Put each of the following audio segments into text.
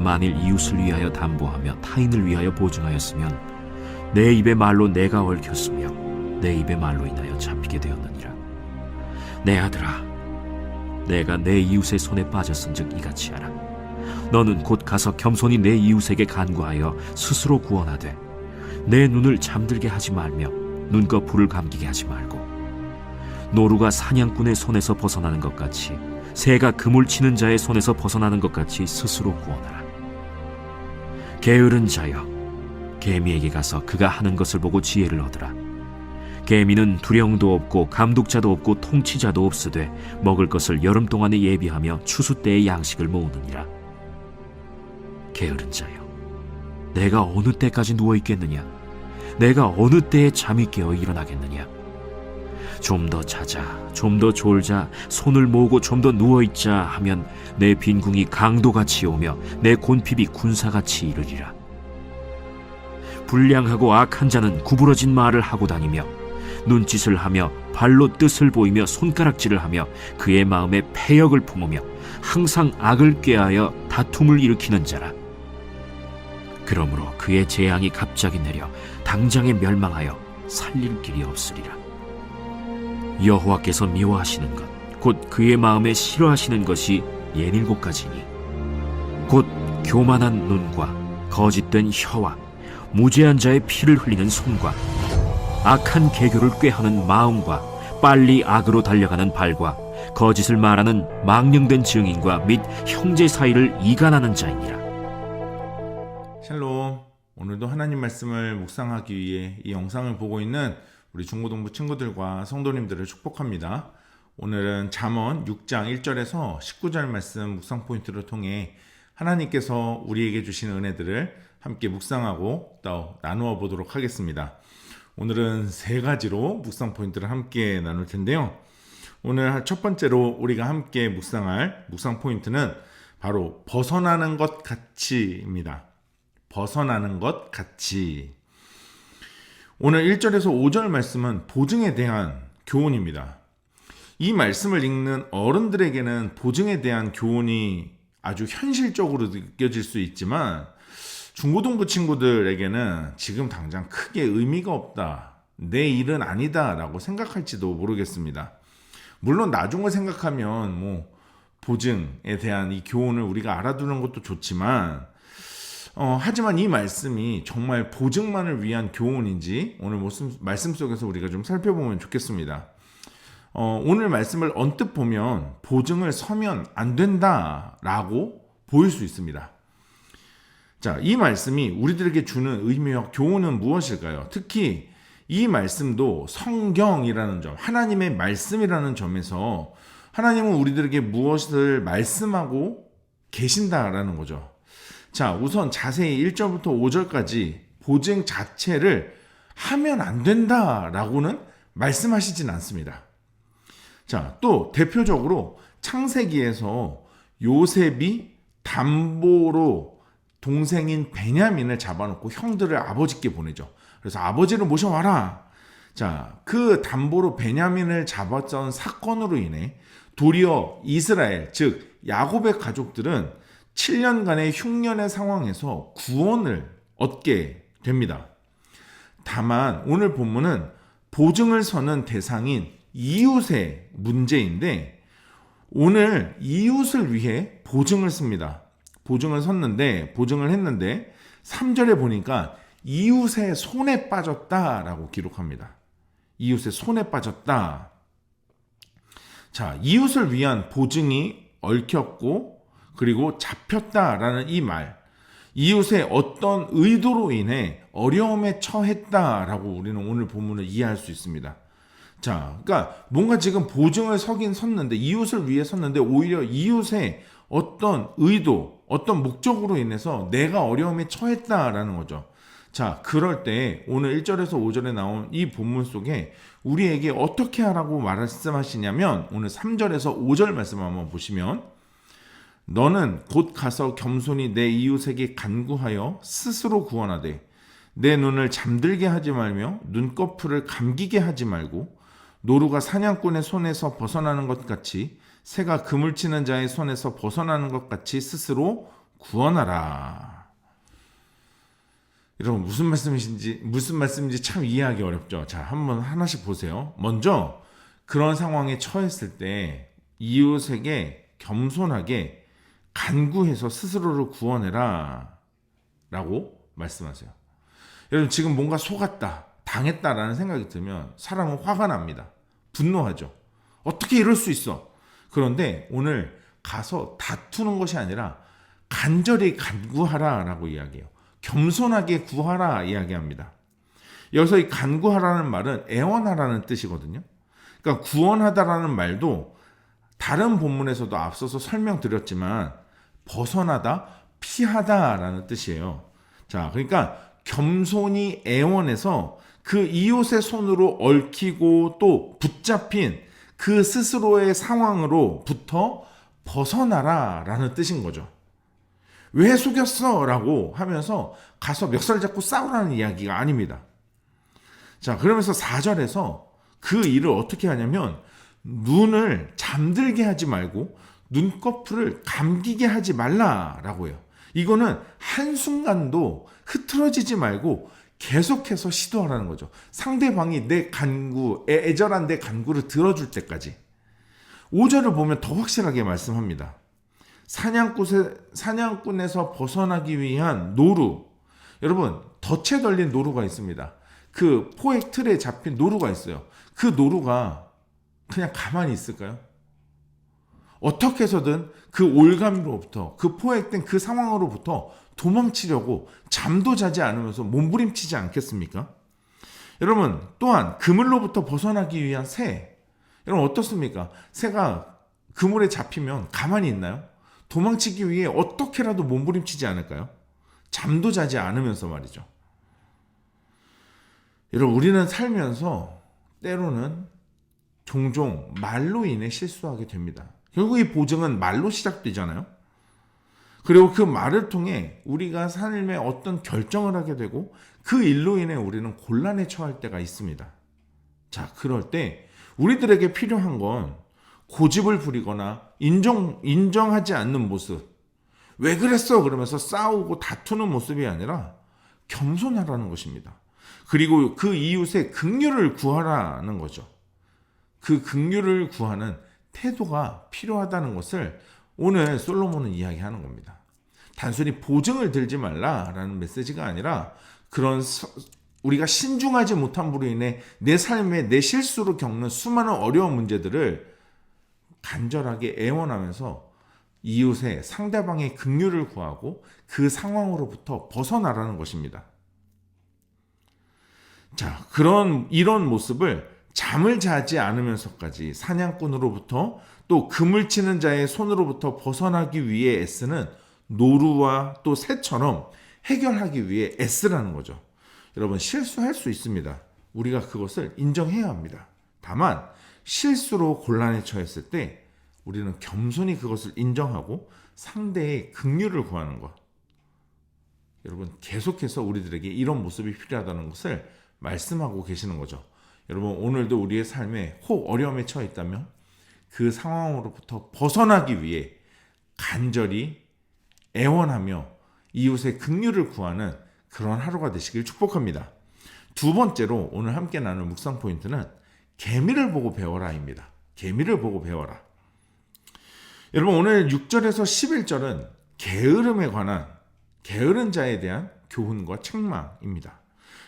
만일 이웃을 위하여 담보하며 타인을 위하여 보증하였으면 내 입의 말로 내가 얽혔으며 내 입의 말로 인하여 잡히게 되었느니라. 내 아들아, 내가 내 이웃의 손에 빠졌은즉 이같이 하라. 너는 곧 가서 겸손히 내 이웃에게 간구하여 스스로 구원하되 내 눈을 잠들게 하지 말며 눈꺼풀을 감기게 하지 말고 노루가 사냥꾼의 손에서 벗어나는 것 같이 새가 그물 치는 자의 손에서 벗어나는 것 같이 스스로 구원하라. 게으른 자여, 개미에게 가서 그가 하는 것을 보고 지혜를 얻으라. 개미는 두령도 없고 감독자도 없고 통치자도 없으되 먹을 것을 여름 동안에 예비하며 추수 때의 양식을 모으느니라. 게으른 자여, 내가 어느 때까지 누워 있겠느냐? 내가 어느 때에 잠이 깨어 일어나겠느냐? 좀 더 자자, 좀 더 졸자, 손을 모으고 좀 더 누워있자 하면 내 빈궁이 강도같이 오며 내 곤핍이 군사같이 이르리라. 불량하고 악한 자는 구부러진 말을 하고 다니며 눈짓을 하며 발로 뜻을 보이며 손가락질을 하며 그의 마음에 패역을 품으며 항상 악을 꾀하여 다툼을 일으키는 자라. 그러므로 그의 재앙이 갑자기 내려 당장에 멸망하여 살릴 길이 없으리라. 여호와께서 미워하시는 것, 곧 그의 마음에 싫어하시는 것이 67가지니 곧 교만한 눈과 거짓된 혀와 무죄한 자의 피를 흘리는 손과 악한 계교를 꾀하는 마음과 빨리 악으로 달려가는 발과 거짓을 말하는 망령된 증인과 및 형제 사이를 이간하는 자이니라. 샬롬, 오늘도 하나님 말씀을 묵상하기 위해 이 영상을 보고 있는 우리 중고등부 친구들과 성도님들을 축복합니다. 오늘은 잠언 6장 1절에서 19절 말씀 묵상 포인트를 통해 하나님께서 우리에게 주신 은혜들을 함께 묵상하고 또 나누어 보도록 하겠습니다. 오늘은 3가지로 묵상 포인트를 함께 나눌 텐데요. 오늘 첫 번째로 우리가 함께 묵상할 묵상 포인트는 바로 벗어나는 것 같이입니다. 벗어나는 것 같이. 오늘 1절에서 5절 말씀은 보증에 대한 교훈입니다. 이 말씀을 읽는 어른들에게는 보증에 대한 교훈이 아주 현실적으로 느껴질 수 있지만 중고등부 친구들에게는 지금 당장 크게 의미가 없다, 내 일은 아니다 라고 생각할지도 모르겠습니다. 물론 나중을 생각하면 보증에 대한 이 교훈을 우리가 알아두는 것도 좋지만 하지만 이 말씀이 정말 보증만을 위한 교훈인지 오늘 말씀 속에서 우리가 좀 살펴보면 좋겠습니다. 오늘 말씀을 언뜻 보면 보증을 서면 안 된다라고 보일 수 있습니다. 자, 이 말씀이 우리들에게 주는 의미와 교훈은 무엇일까요? 특히 이 말씀도 성경이라는 점, 하나님의 말씀이라는 점에서 하나님은 우리들에게 무엇을 말씀하고 계신다라는 거죠. 자, 우선 자세히 1절부터 5절까지 보증 자체를 하면 안 된다라고는 말씀하시진 않습니다. 자, 또 대표적으로 창세기에서 요셉이 담보로 동생인 베냐민을 잡아놓고 형들을 아버지께 보내죠. 그래서 아버지를 모셔와라. 자, 그 담보로 베냐민을 잡았던 사건으로 인해 도리어 이스라엘, 즉 야곱의 가족들은 7년간의 흉년의 상황에서 구원을 얻게 됩니다. 다만 오늘 본문은 보증을 서는 대상인 이웃의 문제인데 오늘 이웃을 위해 보증을 씁니다. 보증을 했는데 3절에 보니까 이웃의 손에 빠졌다라고 기록합니다. 이웃의 손에 빠졌다. 자, 이웃을 위한 보증이 얽혔고 그리고 잡혔다라는 이 말, 이웃의 어떤 의도로 인해 어려움에 처했다라고 우리는 오늘 본문을 이해할 수 있습니다. 자, 그러니까 뭔가 지금 보증을 섰는데 이웃을 위해 섰는데 오히려 이웃의 어떤 의도, 어떤 목적으로 인해서 내가 어려움에 처했다라는 거죠. 자, 그럴 때 오늘 1절에서 5절에 나온 이 본문 속에 우리에게 어떻게 하라고 말씀하시냐면 오늘 3절에서 5절 말씀을 한번 보시면 너는 곧 가서 겸손히 내 이웃에게 간구하여 스스로 구원하되 내 눈을 잠들게 하지 말며 눈꺼풀을 감기게 하지 말고 노루가 사냥꾼의 손에서 벗어나는 것 같이 새가 그물 치는 자의 손에서 벗어나는 것 같이 스스로 구원하라. 여러분 무슨 말씀인지 참 이해하기 어렵죠. 자, 한번 하나씩 보세요. 먼저 그런 상황에 처했을 때 이웃에게 겸손하게 간구해서 스스로를 구원해라 라고 말씀하세요. 여러분 지금 뭔가 속았다, 당했다라는 생각이 들면 사람은 화가 납니다. 분노하죠. 어떻게 이럴 수 있어? 그런데 오늘 가서 다투는 것이 아니라 간절히 간구하라 라고 이야기해요. 겸손하게 구하라 이야기합니다. 여기서 이 간구하라는 말은 애원하라는 뜻이거든요. 그러니까 구원하다라는 말도 다른 본문에서도 앞서서 설명드렸지만 벗어나다, 피하다라는 뜻이에요. 자, 그러니까 겸손히 애원해서 그 이웃의 손으로 얽히고 또 붙잡힌 그 스스로의 상황으로부터 벗어나라라는 뜻인 거죠. 왜 속였어? 라고 하면서 가서 멱살 잡고 싸우라는 이야기가 아닙니다. 자, 그러면서 4절에서 그 일을 어떻게 하냐면 눈을 잠들게 하지 말고 눈꺼풀을 감기게 하지 말라라고 해요. 이거는 한순간도 흐트러지지 말고 계속해서 시도하라는 거죠. 상대방이 내 간구, 애절한 내 간구를 들어줄 때까지. 5절을 보면 더 확실하게 말씀합니다. 사냥꾼에서 벗어나기 위한 노루. 여러분, 덫에 걸린 노루가 있습니다. 그 포획 틀에 잡힌 노루가 있어요. 그 노루가 그냥 가만히 있을까요? 어떻게 해서든 그 올감으로부터, 그 포획된 그 상황으로부터 도망치려고 잠도 자지 않으면서 몸부림치지 않겠습니까? 여러분, 또한 그물로부터 벗어나기 위한 새. 여러분 어떻습니까? 새가 그물에 잡히면 가만히 있나요? 도망치기 위해 어떻게라도 몸부림치지 않을까요? 잠도 자지 않으면서 말이죠. 여러분, 우리는 살면서 때로는 종종 말로 인해 실수하게 됩니다. 결국 이 보증은 말로 시작되잖아요. 그리고 그 말을 통해 우리가 삶에 어떤 결정을 하게 되고 그 일로 인해 우리는 곤란에 처할 때가 있습니다. 자, 그럴 때 우리들에게 필요한 건 고집을 부리거나 인정하지 않는 모습, 왜 그랬어? 그러면서 싸우고 다투는 모습이 아니라 겸손하라는 것입니다. 그리고 그 이웃의 긍휼을 구하라는 거죠. 그 긍휼을 구하는 태도가 필요하다는 것을 오늘 솔로몬은 이야기하는 겁니다. 단순히 보증을 들지 말라라는 메시지가 아니라 그런 우리가 신중하지 못함으로 인해 내 삶에 내 실수로 겪는 수많은 어려운 문제들을 간절하게 애원하면서 이웃의 상대방의 긍휼을 구하고 그 상황으로부터 벗어나라는 것입니다. 자, 이런 모습을 잠을 자지 않으면서까지 사냥꾼으로부터 또 그물 치는 자의 손으로부터 벗어나기 위해 애쓰는 노루와 또 새처럼 해결하기 위해 애쓰라는 거죠. 여러분, 실수할 수 있습니다. 우리가 그것을 인정해야 합니다. 다만 실수로 곤란에 처했을 때 우리는 겸손히 그것을 인정하고 상대의 긍휼을 구하는 것. 여러분, 계속해서 우리들에게 이런 모습이 필요하다는 것을 말씀하고 계시는 거죠. 여러분, 오늘도 우리의 삶에 혹 어려움에 처해 있다면 그 상황으로부터 벗어나기 위해 간절히 애원하며 이웃의 긍휼을 구하는 그런 하루가 되시길 축복합니다. 두 번째로 오늘 함께 나눌 묵상 포인트는 개미를 보고 배워라입니다. 개미를 보고 배워라. 여러분, 오늘 6절에서 11절은 게으름에 관한, 게으른 자에 대한 교훈과 책망입니다.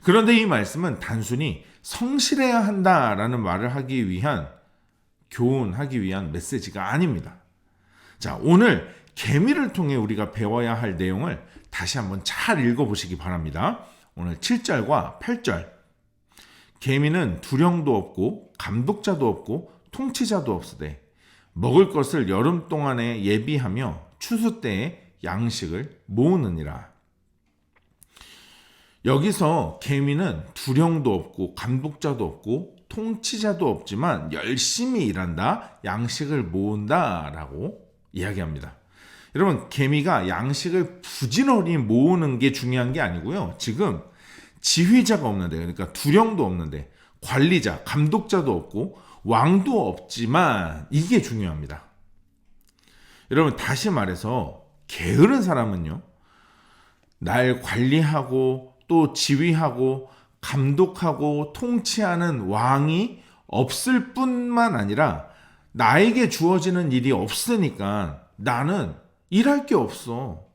그런데 이 말씀은 단순히 성실해야 한다라는 말을 하기 위한, 교훈하기 위한 메시지가 아닙니다. 자, 오늘 개미를 통해 우리가 배워야 할 내용을 다시 한번 잘 읽어보시기 바랍니다. 오늘 7절과 8절. 개미는 두령도 없고 감독자도 없고 통치자도 없으되 먹을 것을 여름 동안에 예비하며 추수 때에 양식을 모으느니라. 여기서 개미는 두령도 없고 감독자도 없고 통치자도 없지만 열심히 일한다, 양식을 모은다 라고 이야기합니다. 여러분, 개미가 양식을 부지런히 모으는 게 중요한 게 아니고요. 지금 지휘자가 없는데, 그러니까 두령도 없는데, 관리자, 감독자도 없고 왕도 없지만 이게 중요합니다. 여러분, 다시 말해서 게으른 사람은요, 날 관리하고 또 지휘하고 감독하고 통치하는 왕이 없을 뿐만 아니라 나에게 주어지는 일이 없으니까 나는 일할 게 없어.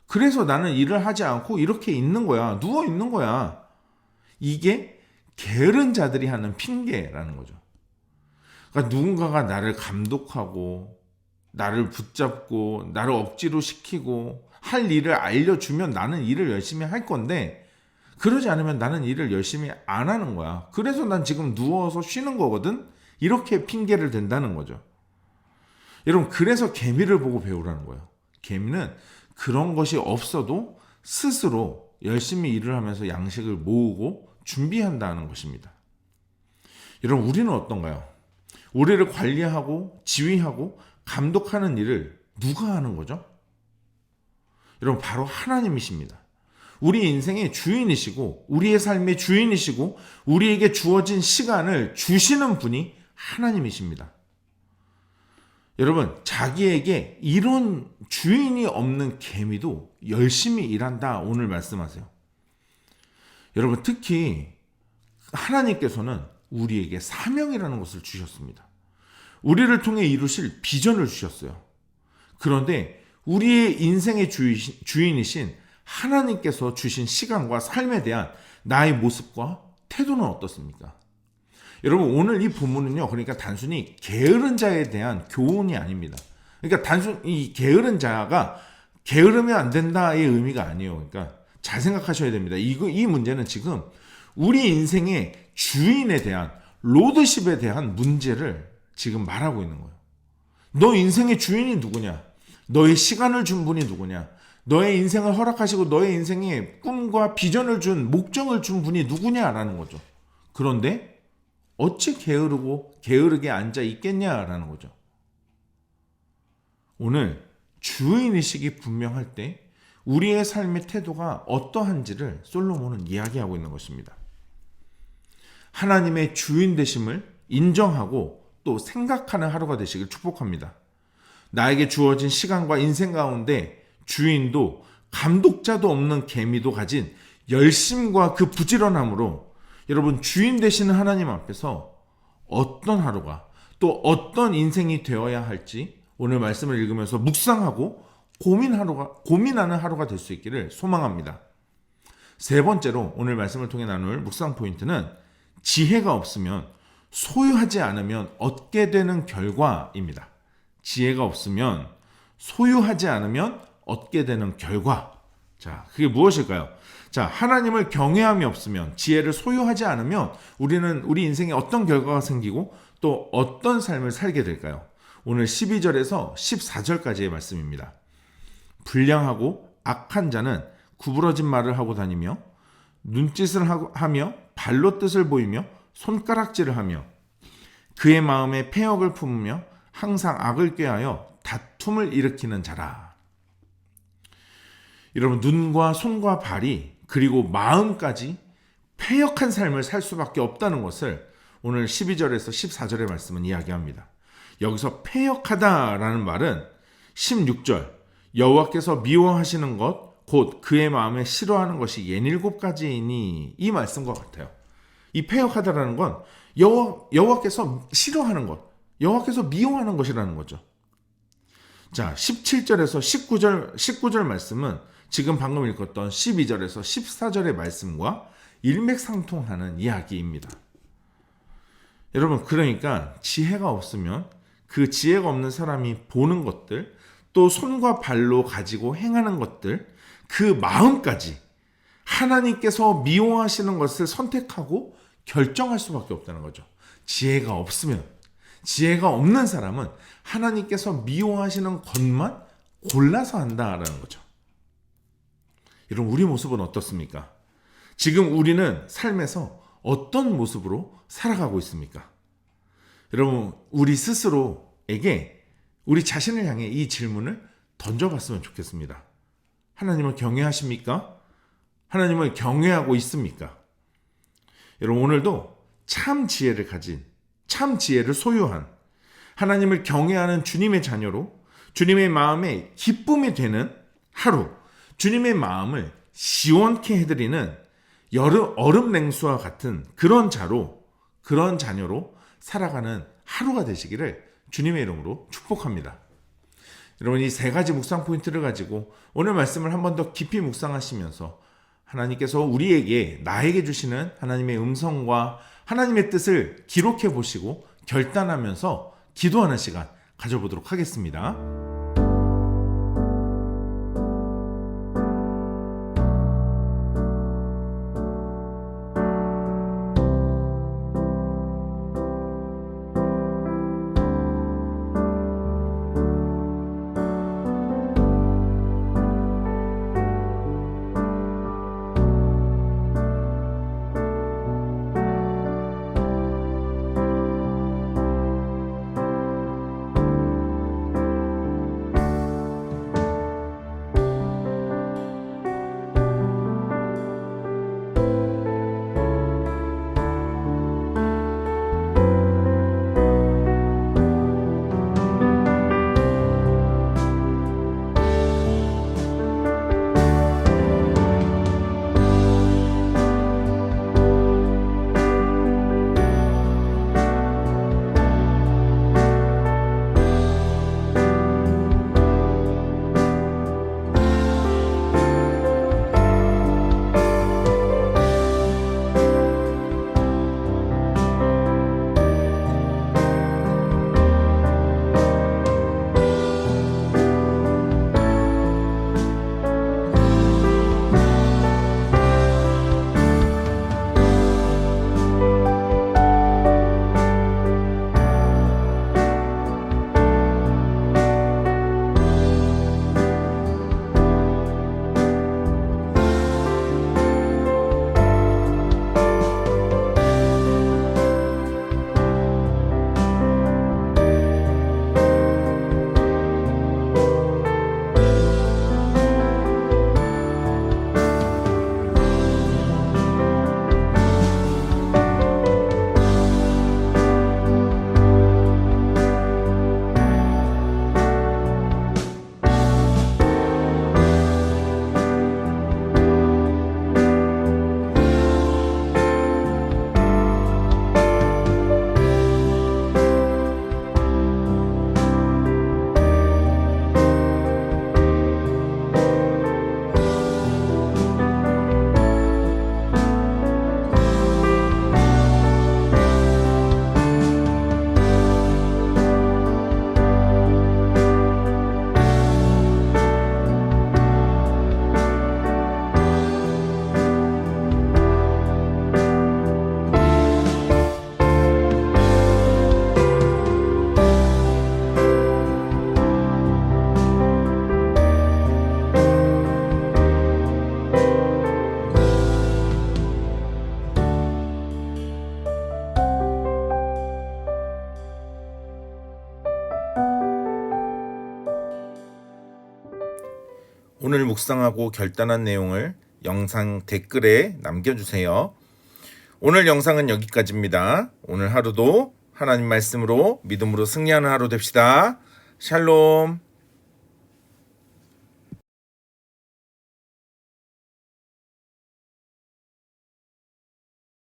그래서 나는 일을 하지 않고 이렇게 있는 거야. 누워 있는 거야. 이게 게으른 자들이 하는 핑계라는 거죠. 그러니까 누군가가 나를 감독하고 나를 붙잡고 나를 억지로 시키고 할 일을 알려주면 나는 일을 열심히 할 건데, 그러지 않으면 나는 일을 열심히 안 하는 거야. 그래서 난 지금 누워서 쉬는 거거든. 이렇게 핑계를 댄다는 거죠. 여러분, 그래서 개미를 보고 배우라는 거예요. 개미는 그런 것이 없어도 스스로 열심히 일을 하면서 양식을 모으고 준비한다는 것입니다. 여러분, 우리는 어떤가요? 우리를 관리하고 지휘하고 감독하는 일을 누가 하는 거죠? 여러분, 바로 하나님이십니다. 우리 인생의 주인이시고 우리의 삶의 주인이시고 우리에게 주어진 시간을 주시는 분이 하나님이십니다. 여러분, 자기에게 이런 주인이 없는 개미도 열심히 일한다, 오늘 말씀하세요. 여러분, 특히 하나님께서는 우리에게 사명이라는 것을 주셨습니다. 우리를 통해 이루실 비전을 주셨어요. 그런데 우리의 인생의 주인이신 하나님께서 주신 시간과 삶에 대한 나의 모습과 태도는 어떻습니까? 여러분, 오늘 이 본문은요, 그러니까 단순히 게으른 자에 대한 교훈이 아닙니다. 그러니까 단순히 이 게으른 자가 게으르면 안 된다의 의미가 아니에요. 그러니까 잘 생각하셔야 됩니다. 이 문제는 지금 우리 인생의 주인에 대한, 로드십에 대한 문제를 지금 말하고 있는 거예요. 너 인생의 주인이 누구냐? 너의 시간을 준 분이 누구냐? 너의 인생을 허락하시고 너의 인생에 꿈과 비전을 준, 목적을 준 분이 누구냐라는 거죠. 그런데 어찌 게으르게 앉아 있겠냐라는 거죠. 오늘 주인의식이 분명할 때 우리의 삶의 태도가 어떠한지를 솔로몬은 이야기하고 있는 것입니다. 하나님의 주인 되심을 인정하고 또 생각하는 하루가 되시길 축복합니다. 나에게 주어진 시간과 인생 가운데 주인도 감독자도 없는 개미도 가진 열심과 그 부지런함으로 여러분, 주인 되시는 하나님 앞에서 어떤 하루가, 또 어떤 인생이 되어야 할지 오늘 말씀을 읽으면서 묵상하고 고민하는 하루가 될 수 있기를 소망합니다. 세 번째로 오늘 말씀을 통해 나눌 묵상 포인트는 지혜가 없으면 소유하지 않으면 얻게 되는 결과입니다. 지혜가 없으면 소유하지 않으면 얻게 되는 결과. 자, 그게 무엇일까요? 자, 하나님을 경외함이 없으면, 지혜를 소유하지 않으면 우리는 우리 인생에 어떤 결과가 생기고 또 어떤 삶을 살게 될까요? 오늘 12절에서 14절까지의 말씀입니다. 불량하고 악한 자는 구부러진 말을 하고 다니며 눈짓을 하며 발로 뜻을 보이며 손가락질을 하며 그의 마음에 패역을 품으며 항상 악을 꾀하여 다툼을 일으키는 자라. 여러분, 눈과 손과 발이 그리고 마음까지 패역한 삶을 살 수밖에 없다는 것을 오늘 12절에서 14절의 말씀은 이야기합니다. 여기서 패역하다라는 말은 16절 여호와께서 미워하시는 것 곧 그의 마음에 싫어하는 것이 67가지이니 이 말씀과 같아요. 이 패역하다라는 건 여호와께서 싫어하는 것, 여호와께서 미워하는 것이라는 거죠. 자, 17절에서 19절 말씀은 지금 방금 읽었던 12절에서 14절의 말씀과 일맥상통하는 이야기입니다. 여러분, 그러니까 지혜가 없으면 그 지혜가 없는 사람이 보는 것들, 또 손과 발로 가지고 행하는 것들, 그 마음까지 하나님께서 미워하시는 것을 선택하고 결정할 수밖에 없다는 거죠. 지혜가 없으면, 지혜가 없는 사람은 하나님께서 미워하시는 것만 골라서 한다라는 거죠. 여러분, 우리 모습은 어떻습니까? 지금 우리는 삶에서 어떤 모습으로 살아가고 있습니까? 여러분, 우리 스스로에게 우리 자신을 향해 이 질문을 던져봤으면 좋겠습니다. 하나님을 경외하십니까? 하나님을 경외하고 있습니까? 여러분, 오늘도 참 지혜를 가진, 참 지혜를 소유한 하나님을 경외하는 주님의 자녀로 주님의 마음에 기쁨이 되는 하루 주님의 마음을 시원케 해드리는 얼음 냉수와 같은 그런 자녀로 살아가는 하루가 되시기를 주님의 이름으로 축복합니다. 여러분, 이 세 가지 묵상 포인트를 가지고 오늘 말씀을 한 번 더 깊이 묵상하시면서 하나님께서 나에게 주시는 하나님의 음성과 하나님의 뜻을 기록해 보시고 결단하면서 기도하는 시간 가져보도록 하겠습니다. 오늘 묵상하고 결단한 내용을 영상 댓글에 남겨주세요. 오늘 영상은 여기까지입니다. 오늘 하루도 하나님 말씀으로 믿음으로 승리하는 하루 됩시다. 샬롬.